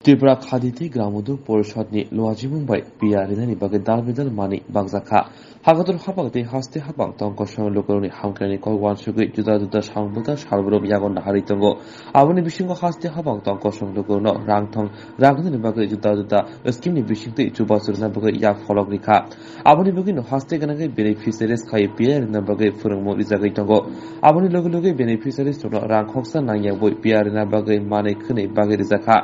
ত্রিপুরা খাদিতে গ্রামোদ্যোগ परिषदनि लुवाजी मुंबाई पिया रिनानि बागै दालबेदाल मानि बांजाखा हागादर हाबागते हास्ते हाबां तंकसं लोकरनि हामख्रानि कयवान सुगै जुदा जुदा सांबोदा सालबरम यागन हारि दङ आबनि बिसिंगो हास्ते हाबां तंकसं लोकरनो रांथं रागनि बागै जुदा जुदा स्किमनि बिसिंगते जुबासुरना बागै या फलक रिखा आबनि बागैनो हास्ते गनागै बेनिफिसियारिस खाय पिया रिना बागै फोरोंमो रिजागै दङ आबनि लगे लगे बेनिफिसियारिस दङ रां खक्सा नांया बय पिया रिना बागै मानै खनै बागै रिजाखा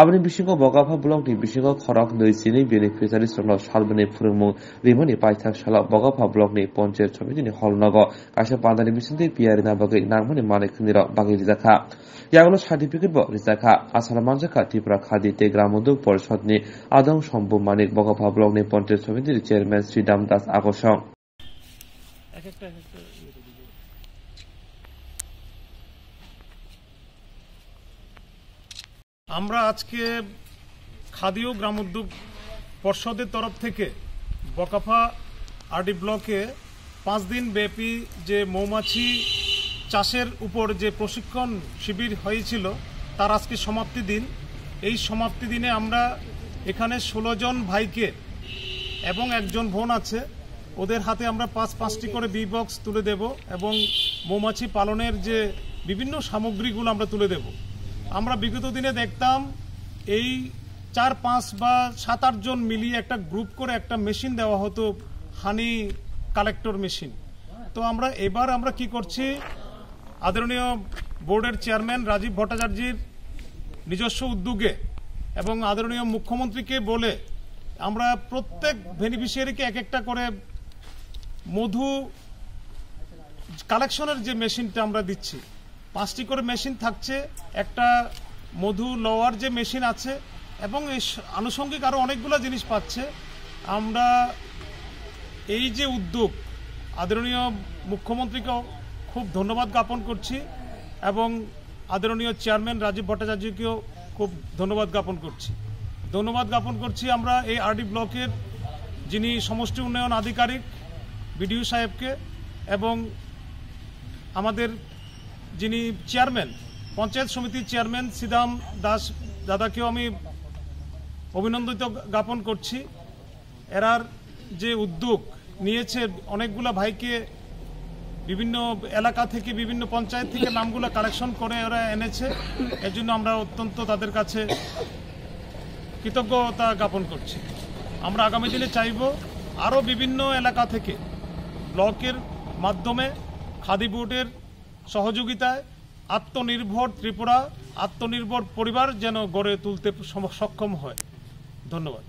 आबनि बिसिंगो बगाफा ब्लकनि बिसिंगो खरक 22 बेनिफिसियारिस दङ सालबनि फोरोंमो रिमनि पाइथाक साला बगाफा ब्लकनि पञ्चायत समितिनि हलनग कासे पान्दानि बिसिंते पिया रिना बागै नांमनि मानै खनैर बागै रिजाखा यागलो सार्टिफिकेट ब रिजाखा आसाम मानजाखा त्रिपुरा खादिते ग्रामोद्योग परिषदनि आदं शम्भु मानिक बगाफा ब्लकनि पञ्चायत समितिनि चेयरम्यान श्री दामदास आगसं আমরা আজকে খাদি ও গ্রামোদ্যোগ পর্ষদের তরফ থেকে বকাফা আরডি ব্লকে 5 দিন ব্যাপী যে মৌমাছি চাষের উপর যে প্রশিক্ষণ শিবির হয়েছিল তার আজকে সমাপ্তি দিন। এই সমাপ্তি দিনে আমরা এখানে 16 জন ভাইকে এবং একজন বোন আছে ওদের হাতে আমরা 5-5টি করে বি বক্স তুলে দেব এবং মৌমাছি পালনের যে বিভিন্ন সামগ্রীগুলো আমরা তুলে দেব। আমরা বিগত দিনে দেখতাম এই 4-5 বা 7-8 জন মিলিয়ে একটা গ্রুপ করে একটা মেশিন দেওয়া হতো হানি কালেক্টর মেশিন। তো এবার আমরা কি করছি আদরণীয় বোর্ডের চেয়ারম্যান রাজীব ভট্টাচার্যের নিজস্ব উদ্যোগে এবং আদরণীয় মুখ্যমন্ত্রীকে বলে আমরা প্রত্যেক বেনিফিশিয়ারিকে এক একটা করে মধু কালেকশনের যে মেশিনটা আমরা দিচ্ছি 5টি করে মেশিন থাকছে, একটা মধু লওয়ার যে মেশিন আছে এবং এই আনুষঙ্গিক আরো অনেকগুলো জিনিস পাচ্ছে। আমরা এই যে উদ্যোগ আদরণীয় মুখ্যমন্ত্রীকে খুব ধন্যবাদ জ্ঞাপন করছি এবং আদরণীয় চেয়ারম্যান রাজীব ভট্টাচার্যকেও খুব ধন্যবাদ জ্ঞাপন করছি। আমরা এই আরডি ব্লকের যিনি সমষ্টি উন্নয়ন আধিকারিক বিডিও সাহেবকে এবং আমাদের যিনি চেয়ারম্যান পঞ্চায়েত সমিতির চেয়ারম্যান শ্রীদাম দাস দাদাকেও আমি অভিনন্দিত জ্ঞাপন করছি। এরার যে উদ্যোগ নিয়েছে অনেকগুলো ভাইকে বিভিন্ন এলাকা থেকে বিভিন্ন পঞ্চায়েত থেকে নামগুলো কালেকশন করে ওরা এনেছে, এর জন্য আমরা অত্যন্ত তাদের কাছে কৃতজ্ঞতা জ্ঞাপন করছি। আমরা আগামী দিনে চাইব আরও বিভিন্ন এলাকা থেকে ব্লকের মাধ্যমে খাদি বোর্ডের সহযোগিতায় আত্মনির্ভর ত্রিপুরা আত্মনির্ভর পরিবার যেন গড়ে তুলতে সক্ষম হয়। ধন্যবাদ।